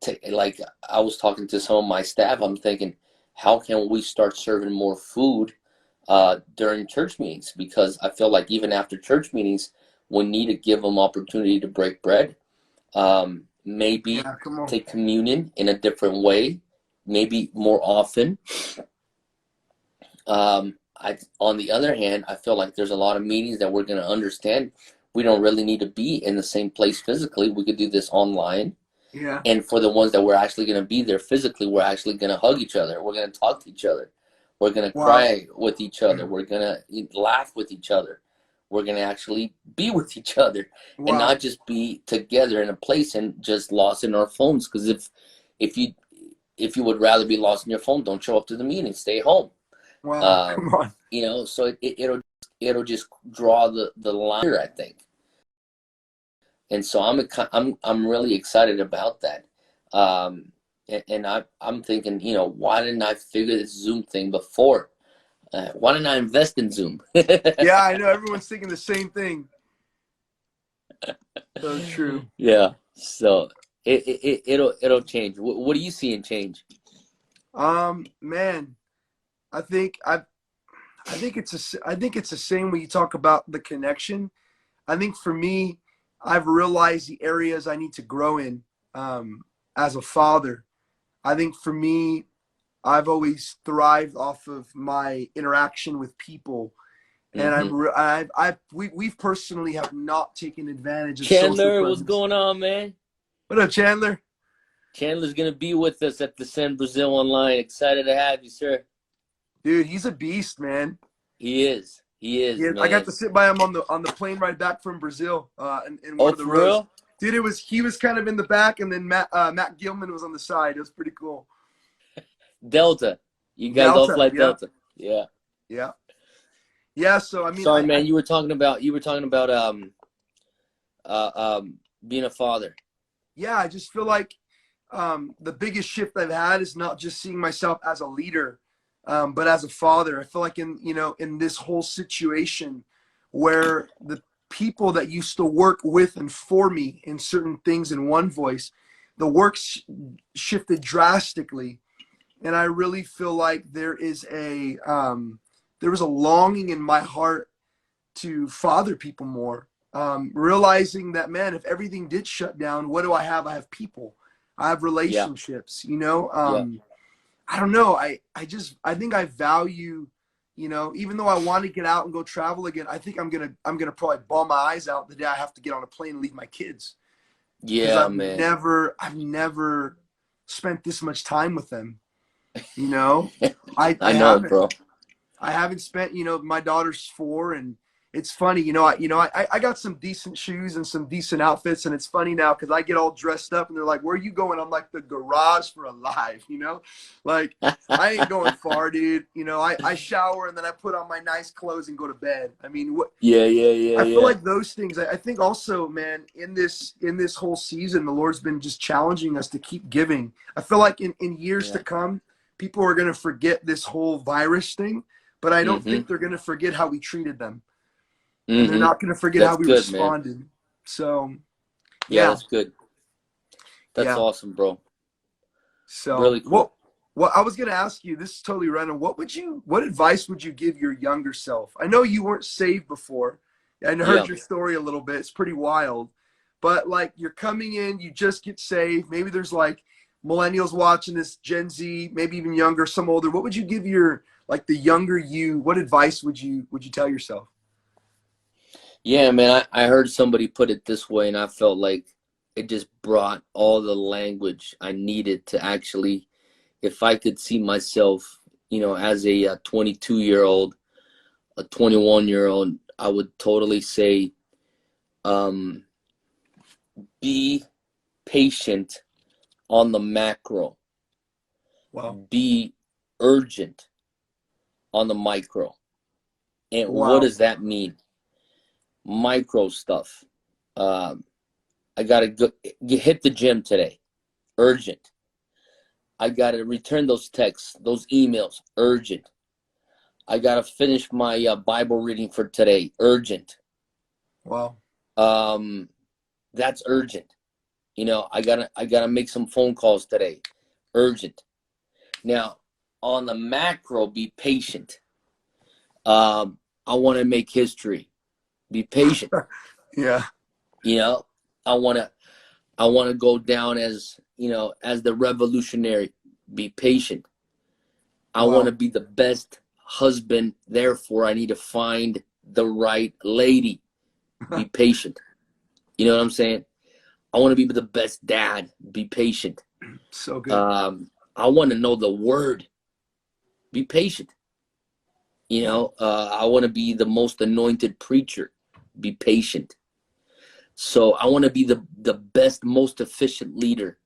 take, like, I was talking to some of my staff, I'm thinking, how can we start serving more food during church meetings? Because I feel like even after church meetings, we need to give them opportunity to break bread, maybe
Yeah, come on.
take communion in a different way, maybe more often. On the other hand, I feel like there's a lot of meetings that we're going to understand we don't really need to be in the same place physically. We could do this online.
Yeah.
And for the ones that we're actually going to be there physically, we're actually going to hug each other. We're going to talk to each other. We're going to
Wow.
cry with each other. We're going to laugh with each other. We're going to actually be with each other, and
Wow.
not just be together in a place and just lost in our phones. Because if you if you would rather be lost in your phone, don't show up to the meeting. Stay home.
Wow.
Um,
Come on.
so it'll just draw the line here, I think. And so I'm really excited about that. And I'm thinking, why didn't I figure this Zoom thing before? Why didn't I invest in Zoom?
Yeah, I know everyone's thinking the same thing. So true.
Yeah. So it'll change. What do you see in change?
Man, I think I think it's the same when you talk about the connection. I think for me, I've realized the areas I need to grow in as a father. I think for me, I've always thrived off of my interaction with people, and
Hmm.
we've personally have not taken advantage of social
Chandler, what's
presence.
going on, man?
What up, Chandler?
Chandler's gonna be with us at the San Brazil Online. Excited to have you, sir.
Dude, he's a beast, man.
He is. He is,
I got
man.
to sit by him on the plane ride back from Brazil, in one
Oh,
of the
for
rows.
real?
Dude, he was kind of in the back, and then Matt Gilman was on the side. It was pretty cool.
Delta. You guys all
Delta,
fly
yeah,
Delta. Yeah.
yeah, yeah. So I mean,
Sorry, man. You were talking about being a father.
yeah, I just feel like the biggest shift I've had is not just seeing myself as a leader, but as a father. I feel like in this whole situation where the people that used to work with and for me in certain things in One Voice, the work shifted drastically, and I really feel like there was a longing in my heart to father people more. Realizing that, man, if everything did shut down, what do I have? I have people. I have
Yeah.
relationships.
Yeah.
I don't know. I think I value, even though I want to get out and go travel again, I think I'm gonna probably bawl my eyes out the day I have to get on a plane and leave my kids, because
Yeah, man.
I've never spent this much time with them. You know, I
I know,
haven't.
bro.
I haven't spent, my daughter's 4, and it's funny, I got some decent shoes and some decent outfits, and it's funny now because I get all dressed up and they're like, "Where are you going?" I'm like, "The garage for Alive," like I ain't going far, dude. I shower and then I put on my nice clothes and go to bed. I mean, what?
Yeah, yeah, yeah,
I feel
yeah.
like those things. I think also, man, in this whole season, the Lord's been just challenging us to keep giving. I feel like in years to
Yeah.
come, people are gonna forget this whole virus thing, but I don't
Mm-hmm.
think they're gonna forget how we treated them, and they're
Mm-hmm.
not gonna forget how
That's
we
good, man.
responded. So
Yeah,
yeah,
that's good. That's
yeah.
awesome, bro.
So
Really cool.
what I was gonna ask you, this is totally random. What advice would you give your younger self? I know you weren't saved before. I
Yeah.
heard your story a little bit. It's pretty wild. But like, you're coming in, you just get saved. Maybe there's like millennials watching this, Gen Z, maybe even younger, some older. What would you give the younger you? What advice would you tell yourself?
Yeah, man. I heard somebody put it this way, and I felt like it just brought all the language I needed to actually, if I could see myself, as a 22-year-old, a 21-year-old, I would totally say, um, be patient on the macro,
Wow.
be urgent on the micro. And what
Wow.
does that mean? Micro stuff. I gotta go hit the gym today. Urgent. I gotta return those texts, those emails. Urgent. I gotta finish my Bible reading for today. Urgent.
Wow.
That's urgent. I gotta make some phone calls today. Urgent. Now, on the macro, be patient. I want to make history. Be patient.
Yeah.
You know, I want to go down as, as the revolutionary. Be patient. I want to
Wow.
be the best husband. Therefore, I need to find the right lady. Be patient. You know what I'm saying? I want to be the best dad. Be patient.
So good.
I want to know the word. Be patient.
Wow.
I want to be the most anointed preacher. Be patient. So I want to be the best, most efficient leader.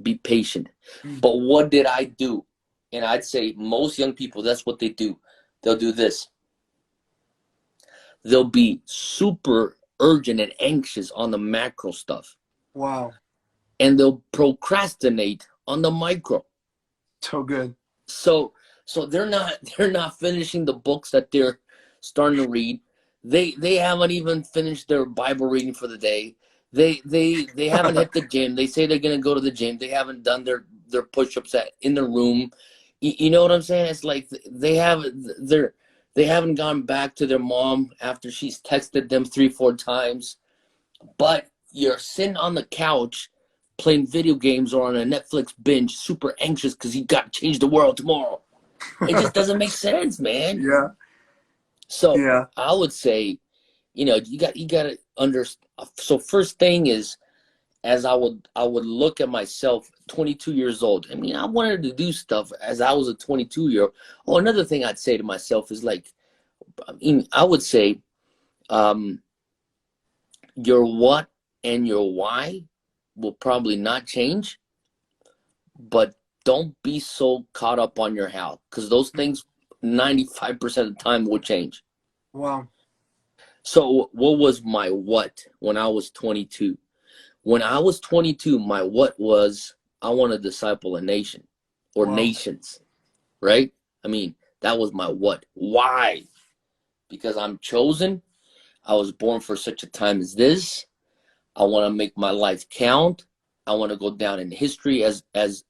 Be patient.
Mm.
But what did I do? And I'd say most young people, that's what they do. They'll do this. They'll be super urgent and anxious on the macro stuff.
Wow.
And they'll procrastinate on the micro.
So good.
So they're not finishing the books that they're starting to read. They haven't even finished their Bible reading for the day. They haven't hit the gym. They say they're gonna go to the gym. They haven't done their push-ups in the room. You know what I'm saying? It's like they haven't gone back to their mom after she's texted them 3-4 times. But you're sitting on the couch playing video games or on a Netflix binge, super anxious because you got to change the world tomorrow. It just doesn't make sense, man.
Yeah.
So
Yeah.
I would say, you got to understand. So first thing is as I would look at myself, 22 years old. I mean, I wanted to do stuff as I was a 22-year-old. Oh, another thing I'd say to myself is like, I mean, I would say, um, your what and your why will probably not change, but don't be so caught up on your how, because those things 95% of the time will change.
Wow.
So what was my what when I was 22? When I was 22, my what was, I want to disciple a nation or
Wow.
nations, right? I mean, that was my what. Why? Because I'm chosen. I was born for such a time as this. I want to make my life count. I want to go down in history as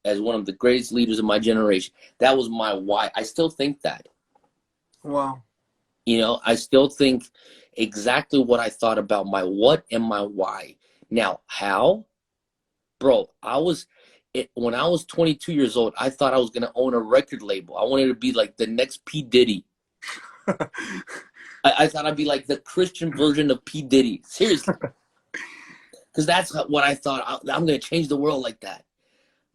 one of the greatest leaders of my generation. That was my why. I still think that.
Wow.
You know, I still think exactly what I thought about my what and my why. Now, how? Bro, when I was 22 years old, I thought I was going to own a record label. I wanted to be like the next P. Diddy. I thought I'd be like the Christian version of P. Diddy. Seriously. Because that's what I thought. I'm going to change the world like that.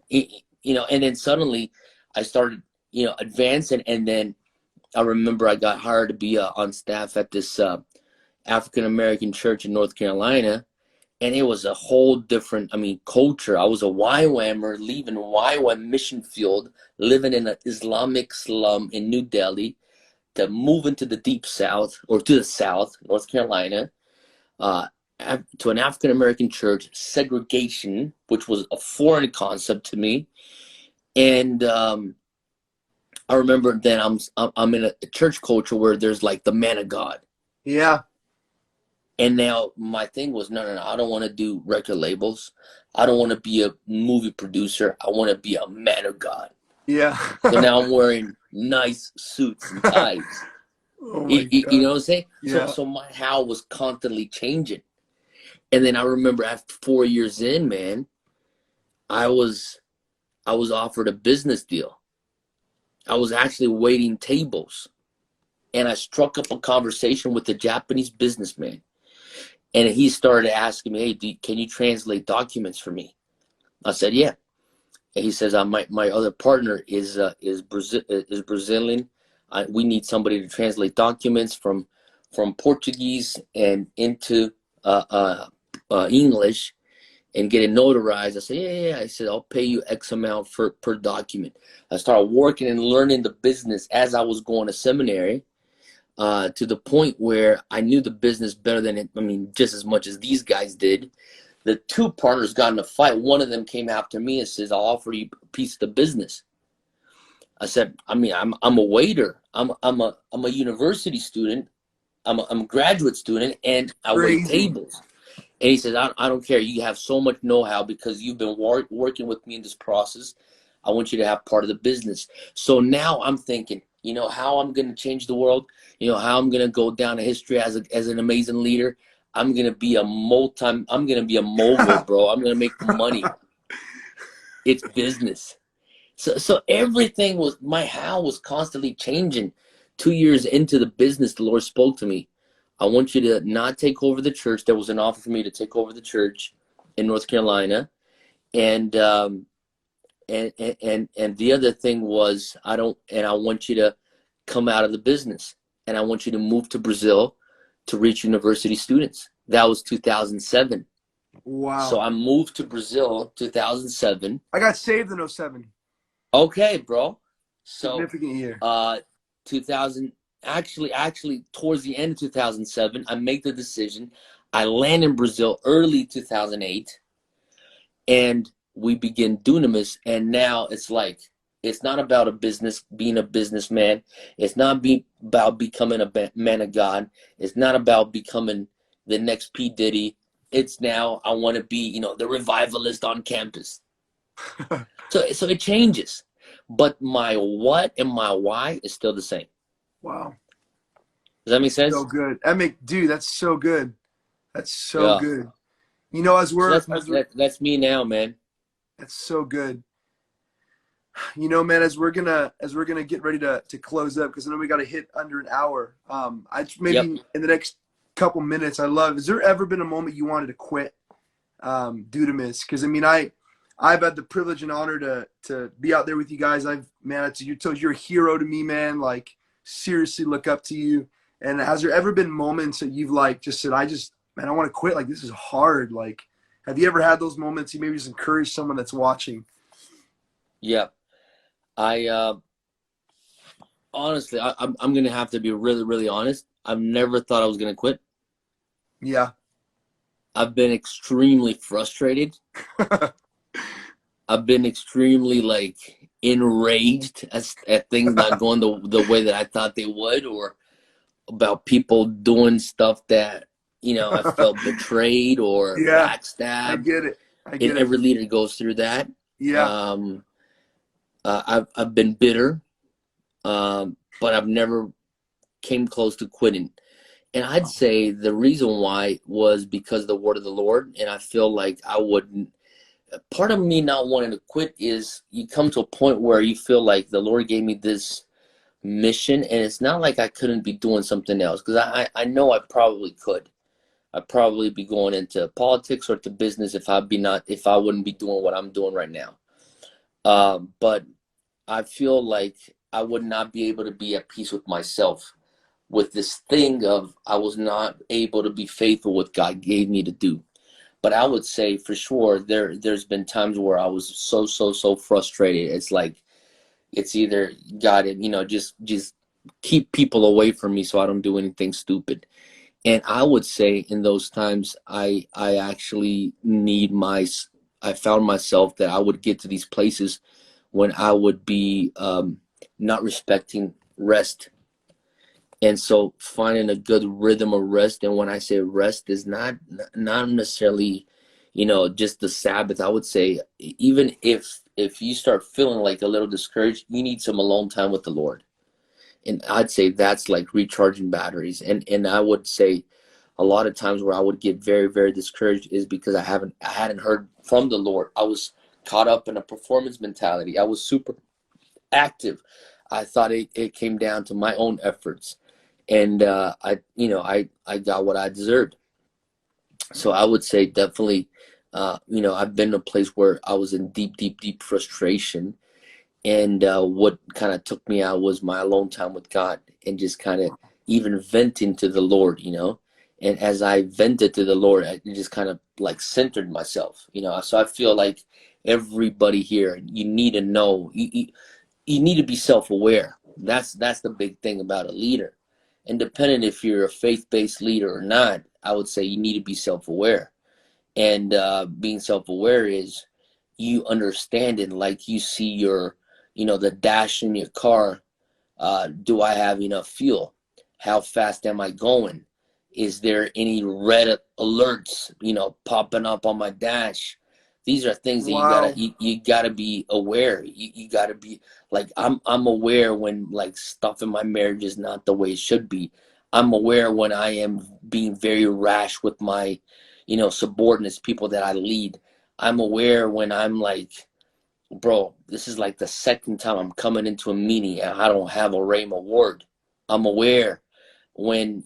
You know, and then suddenly I started, advancing. And then I remember I got hired to be on staff at this African-American church in North Carolina. And it was a whole different, culture. I was a YWAMer leaving YWAM mission field, living in an Islamic slum in New Delhi, to move into the deep south, or to the south, North Carolina, to an African-American church, segregation, which was a foreign concept to me. And I remember then I'm in a church culture where there's like the man of God.
Yeah.
And now my thing was, no, I don't want to do record labels. I don't want to be a movie producer. I want to be a man of God.
Yeah.
So now I'm wearing nice suits and ties.
Oh my
You
God.
know what I'm saying?
Yeah.
So my how was constantly changing. And then I remember after 4 years in, man, I was offered a business deal. I was actually waiting tables. And I struck up a conversation with a Japanese businessman. And he started asking me, hey, can you translate documents for me? I said, yeah. And he says, my other partner is Brazilian. We need somebody to translate documents from Portuguese and into English and get it notarized. I said, yeah. I said, I'll pay you X amount per document. I started working and learning the business as I was going to seminary. To the point where I knew the business better than just as much as these guys did. The two partners got in a fight. One of them came after me and says, I'll offer you a piece of the business. I said, I'm a waiter. I'm a university student. I'm a graduate student, and I wait tables. And he says, I don't care. You have so much know-how because you've been working with me in this process. I want you to have part of the business. So now I'm thinking, how I'm going to change the world, how I'm going to go down in history as an amazing leader. I'm going to be a mogul, bro. I'm going to make money. It's business. So everything was, my how was constantly changing. 2 years into the business, the Lord spoke to me. I want you to not take over the church. There was an offer for me to take over the church in North Carolina. And the other thing was, I want you to come out of the business, and I want you to move to Brazil to reach university students. That was 2007.
Wow.
So I moved to Brazil 2007.
I got saved in 07.
Okay, bro. So
significant year.
2000 actually towards the end of 2007, I make the decision. I land in Brazil early 2008, and we begin Dunamis. And now it's like, it's not about being a businessman. It's not about becoming a man of God. It's not about becoming the next P. Diddy. It's now, I want to be, the revivalist on campus. So it changes. But my what and my why is still the same.
Wow.
Does that make sense?
So good. Dude, that's so good. That's so good.
That's me now, man.
That's so good. Man, as we're gonna get ready to close up, because I know we got to hit under an hour. In the next couple minutes, is there ever been a moment you wanted to quit? Dunamis, because I mean I've had the privilege and honor to be out there with you guys. You're a hero to me, man. Like, seriously look up to you. And has there ever been moments that you've like just said, man, I want to quit. Like, this is hard. Like, have you ever had those moments? You maybe just encourage someone that's watching.
Yeah. I honestly, I'm gonna have to be really, really honest. I've never thought I was gonna quit.
Yeah.
I've been extremely frustrated. I've been extremely like enraged at things not going the way that I thought they would, or about people doing stuff that, I felt betrayed or
Yeah. I
backstabbed.
get it. I
And
get it.
every leader goes through that.
Yeah.
Um, I've been bitter, but I've never came close to quitting. And I'd say the reason why was because of the word of the Lord. And I feel like I wouldn't. Part of me not wanting to quit is you come to a point where you feel like the Lord gave me this mission, and it's not like I couldn't be doing something else, because I know I probably could. I'd probably be going into politics or to business if I wouldn't be doing what I'm doing right now. But I feel like I would not be able to be at peace with myself with this thing of I was not able to be faithful with God gave me to do. But I would say for sure there's been times where I was so frustrated. It's like it's either God, just keep people away from me so I don't do anything stupid. And I would say in those times I actually I found myself that I would get to these places when I would be not respecting rest. And so finding a good rhythm of rest, and when I say rest is not necessarily, just the Sabbath. I would say even if you start feeling like a little discouraged, you need some alone time with the Lord. And I'd say that's like recharging batteries. And I would say a lot of times where I would get very, very discouraged is because I hadn't heard from the Lord. I was caught up in a performance mentality. I was super active. I thought it came down to my own efforts. And I got what I deserved. So I would say definitely, I've been in a place where I was in deep frustration. And what kind of took me out was my alone time with God, and just kind of even venting to the Lord. And as I vented to the Lord, I just kind of like centered myself. So I feel like everybody here, you need to know, you need to be self-aware. That's the big thing about a leader. Independent if you're a faith-based leader or not, I would say you need to be self-aware. And being self-aware is you understand it, like you see the dash in your car. Do I have enough fuel? How fast am I going? Is there any red alerts, popping up on my dash? These are things that
Wow.
you gotta be aware. You gotta be like, I'm aware when like stuff in my marriage is not the way it should be. I'm aware when I am being very rash with my, subordinates, people that I lead. I'm aware when I'm like, bro, this is like the second time I'm coming into a meeting and I don't have a Rhema word. I'm aware when,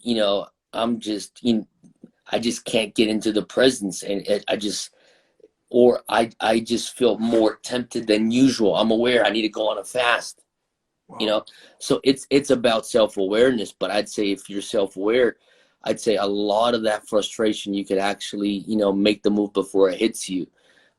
I just can't get into the presence, and I just feel more tempted than usual. I'm aware I need to go on a fast,
Wow.
So it's about self-awareness. But I'd say if you're self-aware, I'd say a lot of that frustration you could actually, make the move before it hits you.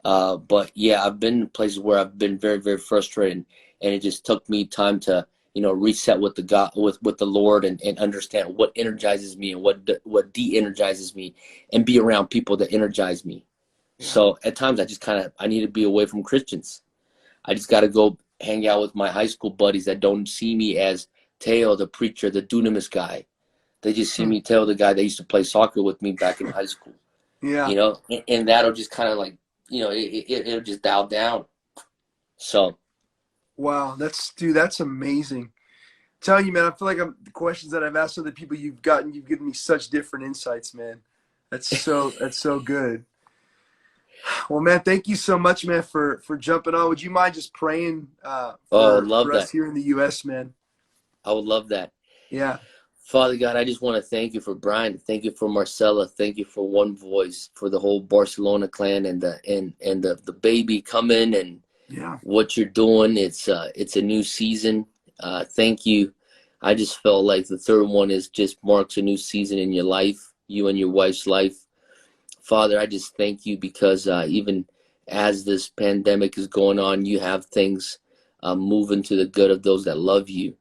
But yeah, I've been in places where I've been very, very frustrated, and it just took me time to, reset with the God, with the Lord, and understand what energizes me and what de-energizes me, and be around people that energize me.
Yeah.
So at times I need to be away from Christians. I just got to go hang out with my high school buddies that don't see me as Teo, the preacher, the Dunamis guy. They just see me, Teo, the guy that used to play soccer with me back in high school.
Yeah.
And that'll just kind of like, it'll just dial down. So,
Wow. That's amazing. I'm telling you, man, I feel like the questions that I've asked other people you've given me such different insights, man. That's so good. Well, man, thank you so much, man, for jumping on. Would you mind just praying
oh, I
for
would love
us
that.
here in the U.S., man?
I would love that.
Yeah.
Father God, I just want to thank you for Brian. Thank you for Marcella. Thank you for One Voice, for the whole Barcelona clan and the baby coming and
Yeah.
what you're doing. It's a new season. Thank you. I just felt like the third one is just marks a new season in your life, you and your wife's life. Father, I just thank you because even as this pandemic is going on, you have things moving to the good of those that love you,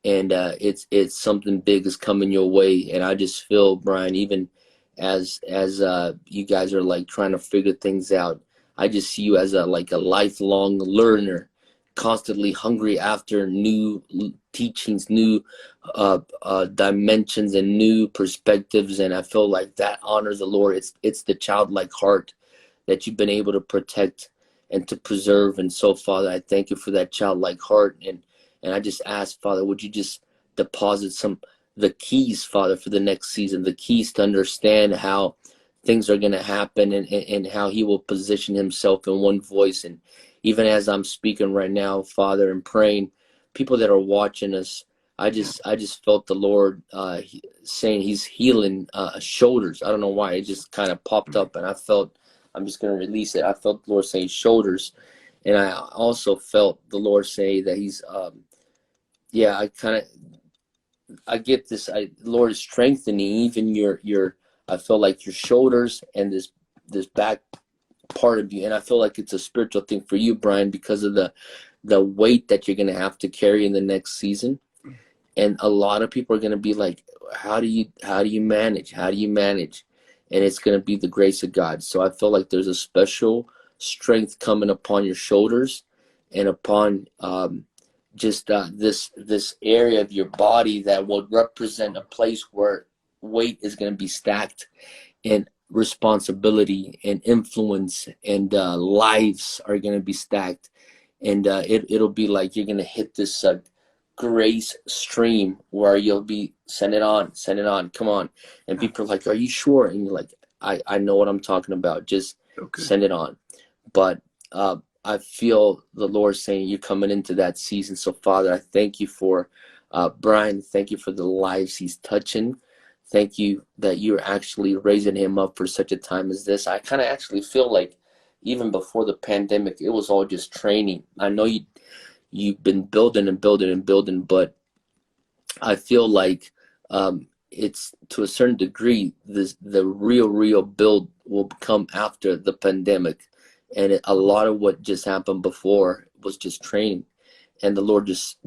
and it's something big is coming your way. And I just feel, Brian, even as you guys are like trying to figure things out, I just see you as a like a lifelong learner, constantly hungry after new teachings, new dimensions, and new perspectives. And I feel like that honors the Lord. It's the childlike heart that you've been able to protect and to preserve. And so, Father, I thank you for that childlike heart. And I just ask, Father, would you just deposit the keys, Father, for the next season, the keys to understand how things are going to happen, and how he will position himself in One Voice. And even as I'm speaking right now, Father, and praying, people that are watching us, I just felt the Lord saying he's healing shoulders. I don't know why. It just kind of popped up, and I felt, I'm just going to release it. I felt the Lord saying shoulders. And I also felt the Lord say that he's, I get this. The Lord is strengthening even your, I feel like your shoulders and this back part of you. And I feel like it's a spiritual thing for you, Brian, because of the weight that you're going to have to carry in the next season. And a lot of people are going to be like, how do you manage? How do you manage? And it's going to be the grace of God. So I feel like there's a special strength coming upon your shoulders and upon this area of your body that will represent a place where weight is going to be stacked, and responsibility and influence and lives are going to be stacked. And it'll be like you're going to hit this grace stream where you'll be send it on, come on. And people are like, are you sure? And you're like, I know what I'm talking about, just send it on. But I feel the Lord saying you're coming into that season. So Father, I thank you for Brian. Thank you for the lives he's touching. Thank you that you're actually raising him up for such a time as this. I kind of actually feel like even before the pandemic, it was all just training. I know you've been building and building and building, but I feel like it's to a certain degree, the real build will come after the pandemic. And a lot of what just happened before was just training. And the Lord just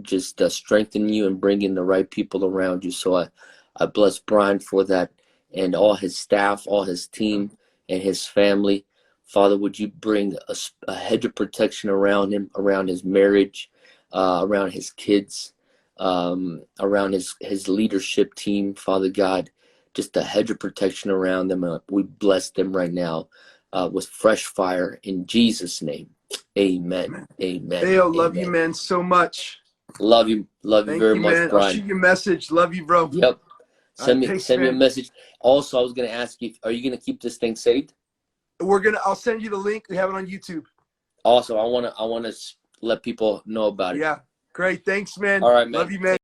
strengthening you and bringing the right people around you. So I bless Brian for that, and all his staff, all his team, and his family. Father, would you bring a hedge of protection around him, around his marriage, around his kids, around his leadership team, Father God, just a hedge of protection around them. We bless them right now with fresh fire in Jesus' name. Amen. Amen.
Teo, love you, man, so much.
Love you
Thank
very
you,
much,
man.
Brian.
I'll shoot you a message. Love you, bro.
Yep. Send me a
Man.
message. Also, I was gonna ask you, are you gonna keep this thing saved?
I'll send you the link. We have it on YouTube.
Also, I wanna let people know about it.
Yeah. Great. Thanks, man.
All right, man.
Love you, man.